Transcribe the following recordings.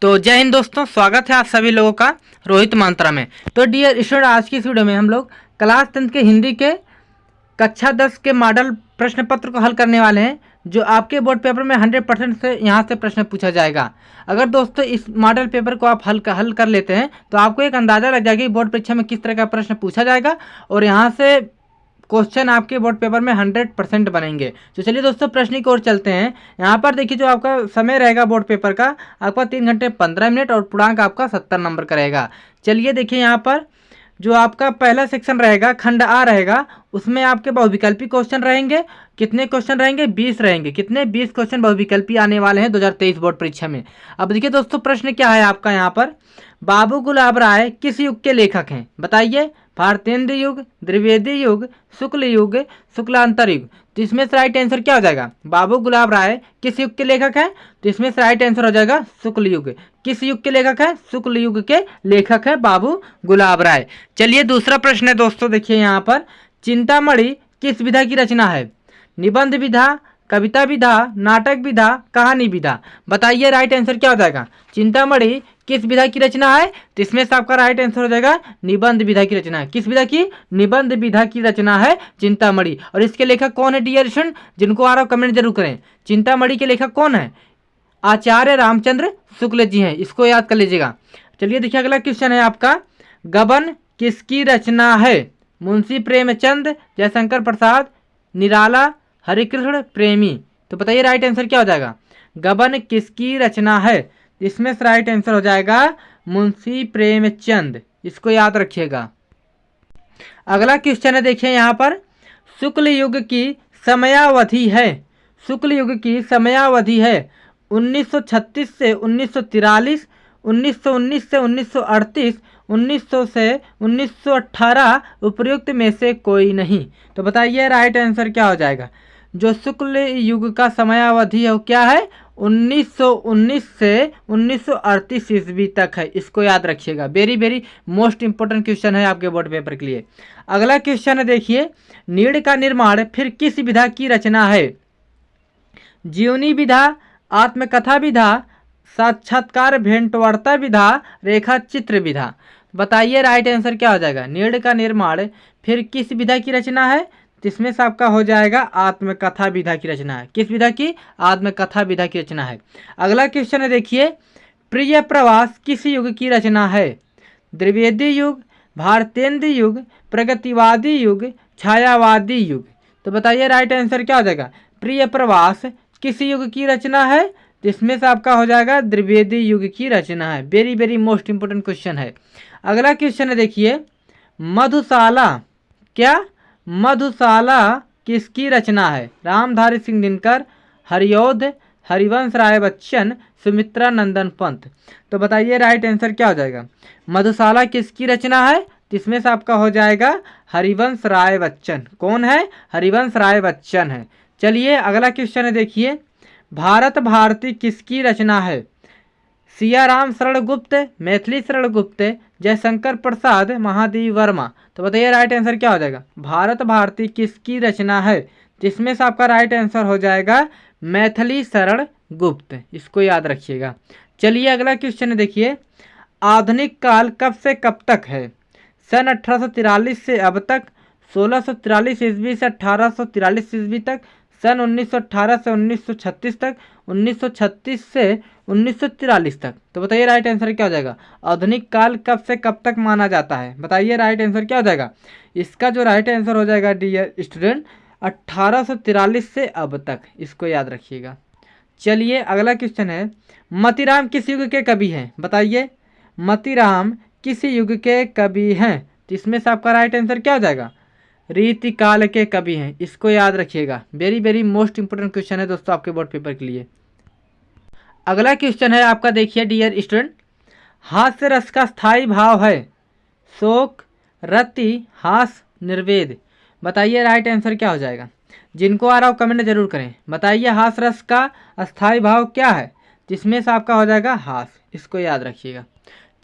तो जय हिंद दोस्तों, स्वागत है आप सभी लोगों का रोहित मंत्रा में। तो डियर स्टूडेंट, आज की इस वीडियो में हम लोग क्लास 10 के हिंदी के कक्षा 10 के मॉडल प्रश्न पत्र को हल करने वाले हैं, जो आपके बोर्ड पेपर में 100% से यहाँ से प्रश्न पूछा जाएगा। अगर दोस्तों इस मॉडल पेपर को आप हल कर लेते हैं तो आपको एक अंदाज़ा लग जाएगा कि बोर्ड परीक्षा में किस तरह का प्रश्न पूछा जाएगा और यहाँ से क्वेश्चन आपके बोर्ड पेपर में 100% बनेंगे। तो चलिए दोस्तों प्रश्न की ओर चलते हैं। यहाँ पर देखिए, जो आपका समय रहेगा बोर्ड पेपर का आपका 3 घंटे 15 मिनट और पूर्णांक आपका 70 नंबर का रहेगा। चलिए देखिए, यहाँ पर जो आपका पहला सेक्शन रहेगा, खंड आ रहेगा, उसमें आपके बहुविकल्पी क्वेश्चन रहेंगे। कितने क्वेश्चन रहेंगे? 20 रहेंगे। कितने? 20 क्वेश्चन बहुविकल्पी आने वाले हैं 2023 बोर्ड परीक्षा में। अब देखिए दोस्तों, प्रश्न क्या है आपका यहाँ पर, बाबू गुलाब राय किस युग के लेखक हैं? बताइए। भारतेंद्र युग, द्विवेदी युग, शुक्ल युग, शुक्लांतर युग। तो इसमें से राइट आंसर क्या हो जाएगा? बाबू गुलाब राय किस युग के लेखक हैं? तो इसमें से राइट आंसर हो जाएगा शुक्ल युग। किस युग के लेखक हैं? शुक्ल युग के लेखक है बाबू गुलाब राय। चलिए दूसरा प्रश्न है दोस्तों, देखिए यहाँ पर, चिंतामणि किस विधा की रचना है? निबंध विधा, कविता विधा, नाटक विधा, कहानी विधा। बताइए राइट आंसर क्या हो जाएगा? चिंतामणि किस विधा की रचना है? तो इसमें से आपका राइट आंसर हो जाएगा निबंध विधा की रचना है। किस विधा की? निबंध विधा की रचना है चिंतामणि। और इसके लेखक कौन है डियर स्टूडेंट? जिनको आ रहा हो कमेंट जरूर करें। चिंतामणि के लेखक कौन है? आचार्य रामचंद्र शुक्ल जी हैं, इसको याद कर लीजिएगा। चलिए देखिए, अगला क्वेश्चन है आपका, गबन किसकी रचना है? मुंशी प्रेमचंद, जयशंकर प्रसाद, निराला, हरिकृष्ण प्रेमी। तो बताइए राइट आंसर क्या हो जाएगा? गबन किसकी रचना है? इसमें से राइट आंसर हो जाएगा मुंशी प्रेमचंद, इसको याद रखिएगा। अगला क्वेश्चन है, देखिए यहाँ पर, शुक्ल युग की समयावधि है, शुक्ल युग की समयावधि है 1936 से 1943, 1919 से 1938, 1900 से 1918, उपयुक्त में से कोई नहीं। तो बताइए राइट आंसर क्या हो जाएगा? जो शुक्ल युग का समयावधि है वो क्या है? 1919 से 1938 ईस्वी तक है, इसको याद रखिएगा। Very very most important question है आपके बोर्ड पेपर के लिए। अगला क्वेश्चन है, देखिए, नीड़ का निर्माण फिर किस विधा की रचना है? जीवनी विधा, आत्मकथा विधा, साक्षात्कार भेंटवार्ता विधा, रेखा चित्र विधा। बताइए राइट आंसर क्या हो जाएगा? नीड़ का निर्माण फिर किस विधा की रचना है? इसमें से आपका हो जाएगा आत्मकथा विधा की रचना है। किस विधा की? आत्मकथा विधा की रचना है। अगला क्वेश्चन है, देखिए, प्रिय प्रवास किस युग की रचना है? द्विवेदी युग, भारतेंद्र युग, प्रगतिवादी युग, छायावादी युग। तो बताइए राइट आंसर क्या हो जाएगा? प्रिय प्रवास किस युग की रचना है? जिसमें से आपका हो जाएगा द्विवेदी युग की रचना है। Very very most important question है। अगला क्वेश्चन है, देखिए, मधुशाला, क्या? मधुशाला किसकी रचना है? रामधारी सिंह दिनकर, हरिऔध, हरिवंश राय बच्चन, सुमित्रा नंदन पंत। तो बताइए राइट आंसर क्या हो जाएगा? मधुशाला किसकी रचना है? इसमें से आपका हो जाएगा हरिवंश राय बच्चन। कौन है? हरिवंश राय बच्चन है। चलिए अगला क्वेश्चन है, देखिए, भारत भारती किसकी रचना है? सियाराम शरण गुप्त, मैथिली शरण गुप्त, जयशंकर प्रसाद, महादेवी वर्मा। तो बताइए राइट आंसर क्या हो जाएगा? भारत भारती किसकी रचना है? जिसमें से आपका राइट आंसर हो जाएगा मैथिली शरण गुप्त, इसको याद रखिएगा। चलिए अगला क्वेश्चन है, देखिए, आधुनिक काल कब से कब तक है? सन 1843 से अब तक, 1643 ईस्वी से 1843 ईस्वी तक, सन 1918 से 1936 तक, 1936 से 1943 तक। तो बताइए राइट आंसर क्या हो जाएगा? आधुनिक काल कब से कब तक माना जाता है? बताइए राइट आंसर क्या हो जाएगा? इसका जो राइट आंसर हो जाएगा डियर स्टूडेंट 1843 से अब तक, इसको याद रखिएगा। चलिए अगला क्वेश्चन है, मतीराम किस युग के कवि हैं? बताइए, मतीराम किस युग के कवि हैं? तो इसमें से आपका राइट आंसर क्या हो जाएगा? रीतिकाल के कवि हैं, इसको याद रखिएगा। Very very most important question है दोस्तों आपके बोर्ड पेपर के लिए। अगला क्वेश्चन है आपका, देखिए डियर स्टूडेंट, हास्य रस का स्थायी भाव है शोक, रति, हास, निर्वेद। बताइए राइट आंसर क्या हो जाएगा? जिनको आ रहा हो कमेंट जरूर करें। बताइए हास्य रस का अस्थायी भाव क्या है? जिसमें से आपका हो जाएगा हास, इसको याद रखिएगा।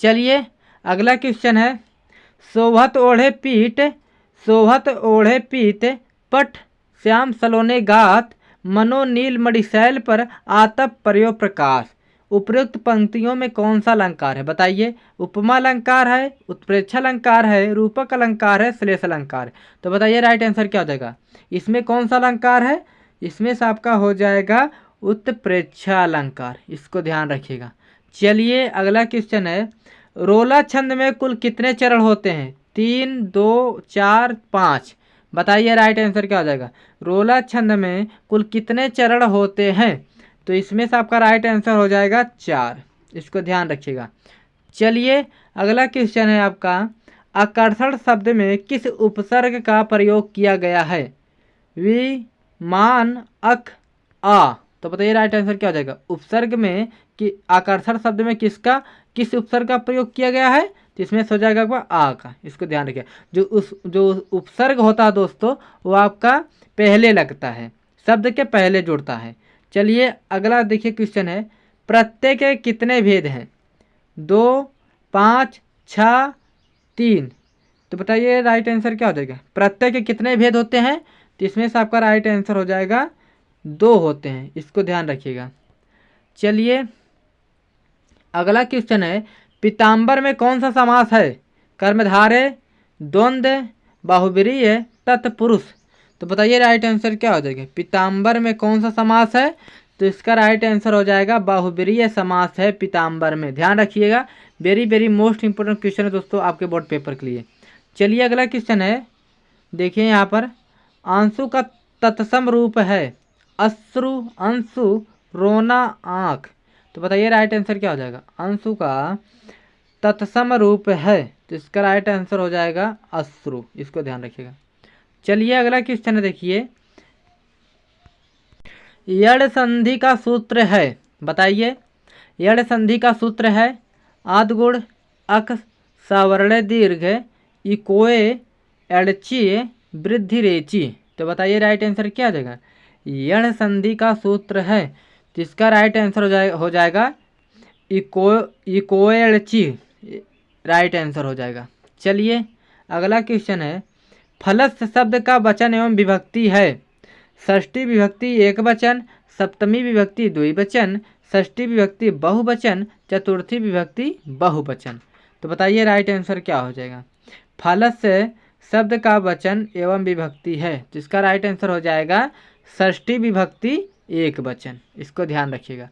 चलिए अगला क्वेश्चन है, शोभत ओढ़े पीठ, शोभत ओढ़े पीत, पट श्याम सलोने गात, मनो नील मणिशैल पर आतप पर्यो प्रकाश, उपयुक्त पंक्तियों में कौन सा अलंकार है? बताइए। उपमा अलंकार है, उत्प्रेक्षा अलंकार है, रूपक अलंकार है, श्लेष अलंकार है। तो बताइए राइट आंसर क्या हो जाएगा? इसमें कौन सा अलंकार है? इसमें से आपका हो जाएगा उत्प्रेक्षा अलंकार। इसको ध्यान रखिएगा। चलिए अगला क्वेश्चन है, रोला छंद में कुल कितने चरण होते हैं? 3, 2, 4, 5। बताइए राइट आंसर क्या हो जाएगा? रोला छंद में कुल कितने चरण होते हैं? तो इसमें से आपका राइट आंसर हो जाएगा 4। इसको ध्यान रखिएगा। चलिए अगला क्वेश्चन है आपका, आकर्षण शब्द में किस उपसर्ग का प्रयोग किया गया है? वि, मान, अक, आ। तो बताइए राइट आंसर क्या हो जाएगा? उपसर्ग में कि आकर्षण शब्द में किस उपसर्ग का प्रयोग किया गया है? तो इसमें हो जाएगा आपका आ का। इसको ध्यान रखिए। जो उपसर्ग होता है दोस्तों, वो आपका पहले लगता है, शब्द के पहले जुड़ता है। चलिए अगला देखिए क्वेश्चन है, प्रत्यय के कितने भेद हैं? 2, 5, 6, 3। तो बताइए राइट आंसर क्या हो जाएगा? प्रत्यय के कितने भेद होते हैं? तो इसमें से आपका राइट आंसर हो जाएगा 2 होते हैं। इसको ध्यान रखिएगा। चलिए अगला क्वेश्चन है, पीताम्बर में कौन सा समास है? कर्मधारय, द्वंद्व, बाहुव्रीहि, तत्पुरुष। तो बताइए राइट आंसर क्या हो जाएगा? पीताम्बर में कौन सा समास है? तो इसका राइट आंसर हो जाएगा बाहुव्रीहि समास है पीताम्बर में। ध्यान रखिएगा, वेरी मोस्ट इंपोर्टेंट क्वेश्चन है दोस्तों आपके बोर्ड पेपर के लिए। चलिए अगला क्वेश्चन है, देखिए यहाँ पर, आंसू का तत्सम रूप है अश्रु, अंशु, रोना, आँख। तो बताइए राइट आंसर क्या हो जाएगा? अंशु का तत्सम रूप है, तो इसका राइट आंसर हो जाएगा अश्रु। इसको ध्यान रखिएगा। चलिए अगला क्वेश्चन है, देखिए, यड़ संधि का सूत्र है। बताइए। यड़ संधि का सूत्र है आद्गुण, अक, सवर्ण दीर्घ, इकोए, एड़ची, वृद्धि रेची। तो बताइए राइट आंसर क्या हो जाएगा? यड़ संधि का सूत्र है, जिसका राइट आंसर हो जाएगा इकोएड़ची। राइट आंसर हो जाएगा। चलिए अगला क्वेश्चन है, फलस शब्द का वचन एवं विभक्ति है। षष्ठी विभक्ति एक वचन, सप्तमी विभक्ति द्विवचन, षष्ठी विभक्ति बहुवचन, चतुर्थी विभक्ति बहुवचन। तो बताइए राइट आंसर क्या हो जाएगा? फलस शब्द का वचन एवं विभक्ति है, जिसका राइट आंसर हो जाएगा षष्ठी विभक्ति एक वचन। इसको ध्यान रखिएगा।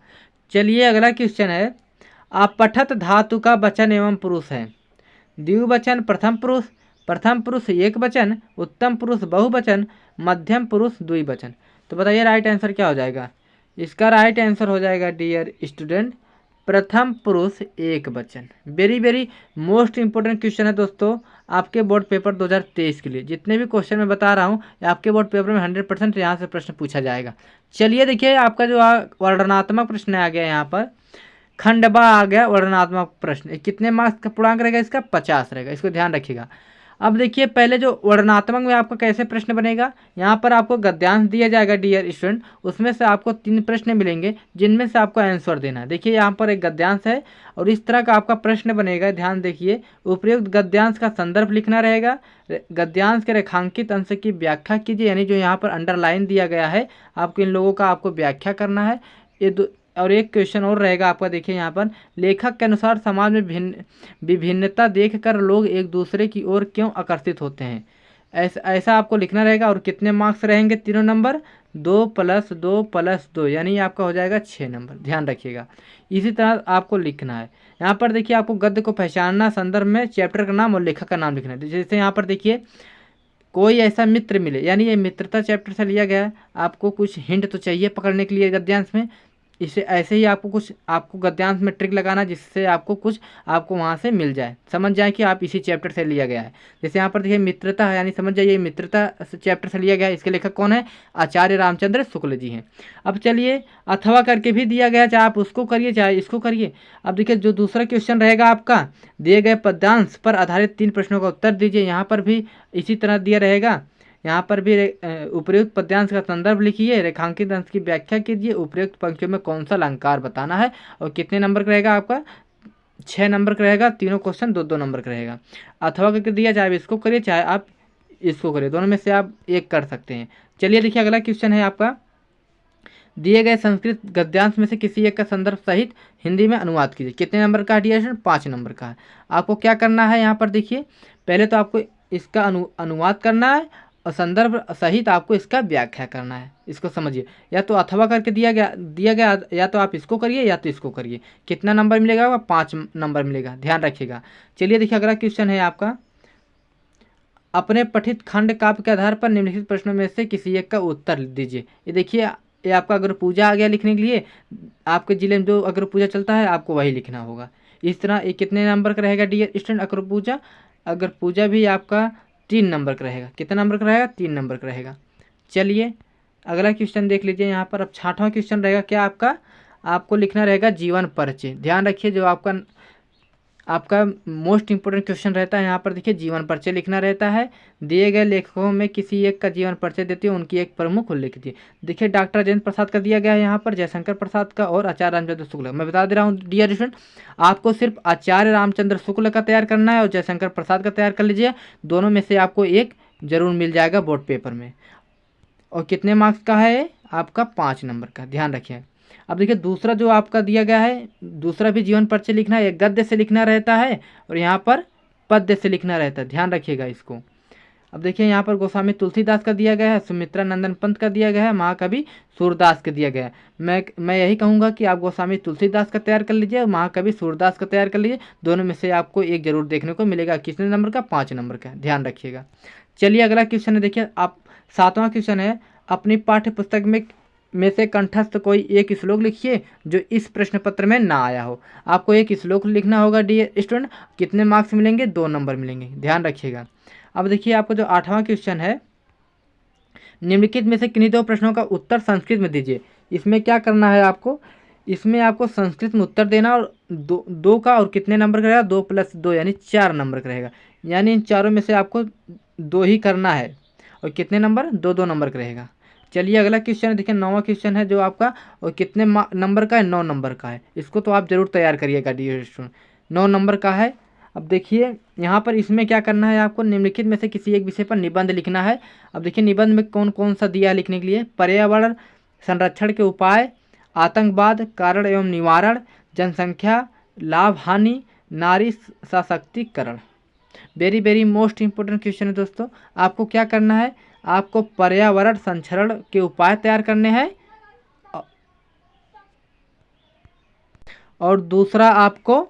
चलिए अगला क्वेश्चन है, अपठत धातु का वचन एवं पुरुष है। द्विवचन प्रथम पुरुष एक वचन, उत्तम पुरुष बहुवचन, मध्यम पुरुष द्विवचन। तो बताइए राइट आंसर क्या हो जाएगा? इसका राइट आंसर हो जाएगा डियर स्टूडेंट प्रथम पुरुष एक वचन। वेरी मोस्ट इंपोर्टेंट क्वेश्चन है दोस्तों आपके बोर्ड पेपर 2023 के लिए। जितने भी क्वेश्चन मैं बता रहा हूँ आपके बोर्ड पेपर में 100% यहाँ से प्रश्न पूछा जाएगा। चलिए देखिए आपका जो वर्णनात्मक प्रश्न आ गया, यहाँ पर खंडबा आ गया वर्णनात्मक प्रश्न। कितने मार्क्स का पूर्णांक रहेगा? इसका 50 रहेगा। इसको ध्यान रखिएगा। अब देखिए पहले जो वर्णनात्मक में आपका कैसे प्रश्न बनेगा, यहाँ पर आपको गद्यांश दिया जाएगा डियर स्टूडेंट, उसमें से आपको 3 प्रश्न मिलेंगे जिनमें से आपको आंसर देना है। देखिए यहाँ पर एक गद्यांश है और इस तरह का आपका प्रश्न बनेगा। ध्यान देखिए, उपयुक्त गद्यांश का संदर्भ लिखना रहेगा, गद्यांश के रेखांकित अंश की व्याख्या कीजिए, यानी जो यहाँ पर अंडरलाइन दिया गया है आपको इन लोगों का आपको व्याख्या करना है। ये और एक क्वेश्चन और रहेगा आपका, देखिए यहाँ पर, लेखक के अनुसार समाज में विभिन्नता देखकर लोग एक दूसरे की ओर क्यों आकर्षित होते हैं। ऐसा आपको लिखना रहेगा। और कितने मार्क्स रहेंगे? तीनों नंबर, 2 + 2 + 2, यानी आपका हो जाएगा 6 नंबर। ध्यान रखिएगा, इसी तरह आपको लिखना है। यहाँ पर देखिए आपको गद्य को पहचानना, संदर्भ में चैप्टर का नाम और लेखक का नाम लिखना है। जैसे यहाँ पर देखिए, कोई ऐसा मित्र मिले, यानी ये मित्रता चैप्टर से लिया गया है। आपको कुछ हिंट तो चाहिए पकड़ने के लिए गद्यांश में। इसे ऐसे ही आपको गद्यांश में ट्रिक लगाना, जिससे आपको वहाँ से मिल जाए, समझ जाए कि आप इसी चैप्टर से लिया गया है। जैसे यहाँ पर देखिए मित्रता है, यानी समझ जाइए मित्रता चैप्टर से लिया गया है। इसके लेखक कौन है? आचार्य रामचंद्र शुक्ल जी हैं। अब चलिए, अथवा करके भी दिया गया, चाहे आप उसको करिए चाहे इसको करिए। अब देखिए जो दूसरा क्वेश्चन रहेगा आपका, दिए गए पद्यांश पर आधारित 3 प्रश्नों का उत्तर दीजिए। यहाँ पर भी इसी तरह दिया रहेगा। यहाँ पर भी उपयुक्त पद्यांश का संदर्भ लिखिए, रेखांकित अंश की व्याख्या कीजिए, उपयुक्त पंक्तियों में कौन सा अलंकार बताना है। और कितने नंबर का रहेगा आपका? 6 नंबर का रहेगा। तीनों क्वेश्चन 2-2 नंबर का रहेगा। अथवा करके दिया, चाहे इसको करिए चाहे आप इसको करिए, दोनों में से आप एक कर सकते हैं। चलिए देखिए अगला क्वेश्चन है आपका, दिए गए संस्कृत गद्यांश में से किसी एक का संदर्भ सहित हिंदी में अनुवाद कीजिए। कितने नंबर का है डियर स्टूडेंट? 5 नंबर का है। आपको क्या करना है यहाँ पर देखिए, पहले तो आपको इसका अनुवाद करना है और संदर्भ सहित आपको इसका व्याख्या करना है। इसको समझिए, या तो अथवा करके दिया गया, या तो आप इसको करिए या तो इसको करिए। कितना नंबर मिलेगा? 5 नंबर मिलेगा, ध्यान रखिएगा। चलिए देखिए, अगला क्वेश्चन है आपका, अपने पठित खंड काव्य के आधार पर निम्नलिखित प्रश्नों में से किसी एक का उत्तर दीजिए। ये देखिए, ये आपका अगर पूजा आ गया लिखने के लिए, आपके जिले में जो अगर पूजा चलता है आपको वही लिखना होगा। इस तरह ये कितने नंबर का रहेगा डियर स्टूडेंट? अगर पूजा भी आपका 3 नंबर का रहेगा। कितना नंबर का रहेगा? 3 नंबर का रहेगा। चलिए अगला क्वेश्चन देख लीजिए यहाँ पर। अब 6वां क्वेश्चन रहेगा क्या आपका? आपको लिखना रहेगा जीवन परिचय। ध्यान रखिए, जो आपका मोस्ट इंपोर्टेंट क्वेश्चन रहता है यहाँ पर देखिए, जीवन परिचय लिखना रहता है। दिए गए लेखकों में किसी एक का जीवन परिचय देते हैं, उनकी एक प्रमुख उल्लेख कीजिए। देखिए, डॉक्टर राजेंद्र प्रसाद का दिया गया है यहाँ पर, जयशंकर प्रसाद का और आचार्य रामचंद्र शुक्ल। मैं बता दे रहा हूँ डियर स्टूडेंट, आपको सिर्फ आचार्य रामचंद्र शुक्ल का तैयार करना है और जयशंकर प्रसाद का तैयार कर लीजिए। दोनों में से आपको एक जरूर मिल जाएगा बोर्ड पेपर में। और कितने मार्क्स का है? आपका 5 नंबर का, ध्यान रखिए। अब देखिए, दूसरा जो आपका दिया गया है, दूसरा भी जीवन परिचय लिखना है। एक गद्य से लिखना रहता है और यहाँ पर पद्य से लिखना रहता है, ध्यान रखिएगा इसको। अब देखिए, यहाँ पर गोस्वामी तुलसीदास का दिया गया है, सुमित्रा नंदन पंत का दिया गया है, महाकवि सूरदास का दिया गया है। मैं यही कहूँगा कि आप गोस्वामी तुलसीदास का तैयार कर लीजिए और महाकवि सूरदास का तैयार कर लीजिए। दोनों में से आपको एक जरूर देखने को मिलेगा। कितने नंबर का? 5 नंबर का, ध्यान रखिएगा। चलिए अगला क्वेश्चन है, देखिए आप 7वां क्वेश्चन है, अपनी पाठ्य पुस्तक में से कंठस्थ कोई एक श्लोक लिखिए जो इस प्रश्न पत्र में ना आया हो। आपको एक श्लोक लिखना होगा डियर स्टूडेंट। कितने मार्क्स मिलेंगे? 2 नंबर मिलेंगे, ध्यान रखिएगा। अब देखिए, आपको जो 8वां क्वेश्चन है, निम्नलिखित में से किन्हीं 2 प्रश्नों का उत्तर संस्कृत में दीजिए। इसमें क्या करना है आपको? इसमें आपको संस्कृत में उत्तर देना और दो का, और कितने नंबर का रहेगा? 2 + 2 यानी 4 नंबर का रहेगा। यानी इन चारों में से आपको 2 ही करना है। और कितने नंबर? 2-2 नंबर का रहेगा। चलिए अगला क्वेश्चन है, देखिए 9वां क्वेश्चन है जो आपका, और कितने नंबर का है? 9 नंबर का है। इसको तो आप जरूर तैयार करिएगा डियर स्टूडेंट, 9 नंबर का है। अब देखिए यहाँ पर इसमें क्या करना है आपको? निम्नलिखित में से किसी एक विषय पर निबंध लिखना है। अब देखिए, निबंध में कौन कौन सा दिया है लिखने के लिए? पर्यावरण संरक्षण के उपाय, आतंकवाद कारण एवं निवारण, जनसंख्या लाभ हानि, नारी सशक्तिकरण। Very very most important question है दोस्तों। आपको क्या करना है? आपको पर्यावरण संरक्षण के उपाय तैयार करने हैं, और दूसरा आपको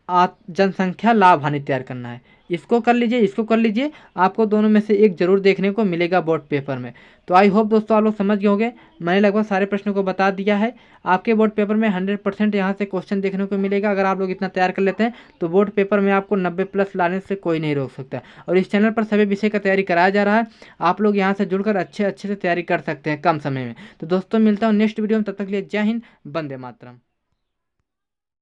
जनसंख्या लाभ हानि तैयार करना है। इसको कर लीजिए, इसको कर लीजिए, आपको दोनों में से एक जरूर देखने को मिलेगा बोर्ड पेपर में। तो आई होप दोस्तों आप लोग समझ गए होंगे। मैंने लगभग सारे प्रश्नों को बता दिया है। आपके बोर्ड पेपर में 100% यहाँ से क्वेश्चन देखने को मिलेगा। अगर आप लोग इतना तैयार कर लेते हैं तो बोर्ड पेपर में आपको 90+ लाने से कोई नहीं रोक सकता। और इस चैनल पर सभी विषय का तैयारी कराया जा रहा है। आप लोग यहाँ से जुड़कर अच्छे से तैयारी कर सकते हैं कम समय में। तो दोस्तों मिलता हूँ नेक्स्ट वीडियो में, तब तक के लिए जय हिंद, वंदे मातरम।